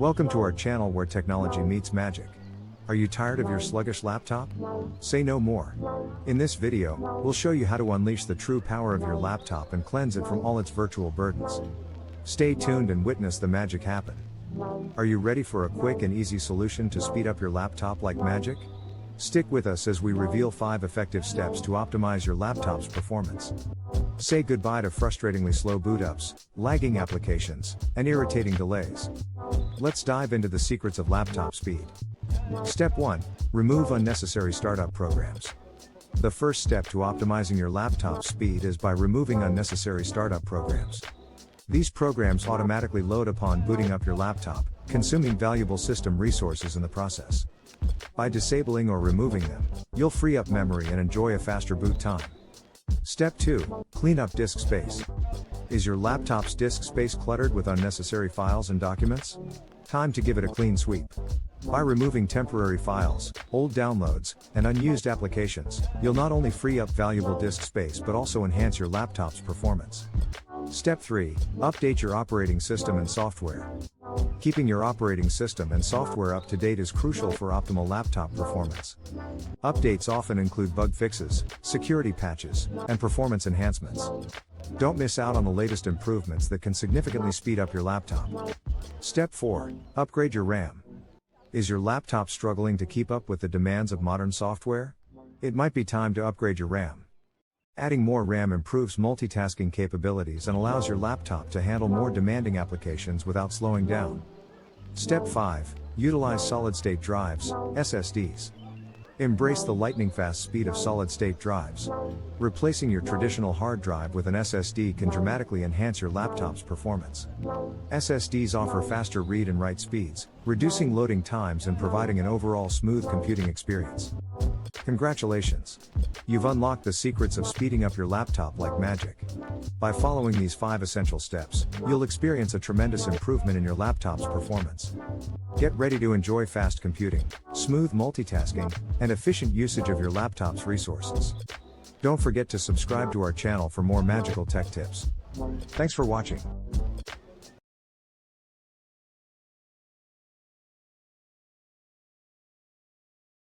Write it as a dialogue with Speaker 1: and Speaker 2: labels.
Speaker 1: Welcome to our channel where technology meets magic. Are you tired of your sluggish laptop? Say no more. In this video, we'll show you how to unleash the true power of your laptop and cleanse it from all its virtual burdens. Stay tuned and witness the magic happen. Are you ready for a quick and easy solution to speed up your laptop like magic? Stick with us as we reveal 5 effective steps to optimize your laptop's performance. Say goodbye to frustratingly slow boot-ups, lagging applications, and irritating delays. Let's dive into the secrets of laptop speed. Step 1. Remove unnecessary startup programs. The first step to optimizing your laptop speed is by removing unnecessary startup programs. These programs automatically load upon booting up your laptop, consuming valuable system resources in the process. By disabling or removing them, you'll free up memory and enjoy a faster boot time. Step 2. Clean up disk space. Is your laptop's disk space cluttered with unnecessary files and documents? Time to give it a clean sweep. By removing temporary files, old downloads, and unused applications, you'll not only free up valuable disk space but also enhance your laptop's performance. Step 3. Update your operating system and software. Keeping your operating system and software up to date is crucial for optimal laptop performance. Updates often include bug fixes, security patches, and performance enhancements. Don't miss out on the latest improvements that can significantly speed up your laptop. Step 4. Upgrade your RAM. Is your laptop struggling to keep up with the demands of modern software? It might be time to upgrade your RAM. Adding more RAM improves multitasking capabilities and allows your laptop to handle more demanding applications without slowing down. Step 5. Utilize solid-state drives, SSDs. Embrace the lightning-fast speed of solid-state drives. Replacing your traditional hard drive with an SSD can dramatically enhance your laptop's performance. SSDs offer faster read and write speeds, reducing loading times and providing an overall smooth computing experience. Congratulations! You've unlocked the secrets of speeding up your laptop like magic. By following these 5 essential steps, you'll experience a tremendous improvement in your laptop's performance. Get ready to enjoy fast computing, smooth multitasking, and efficient usage of your laptop's resources. Don't forget to subscribe to our channel for more magical tech tips. Thanks for watching.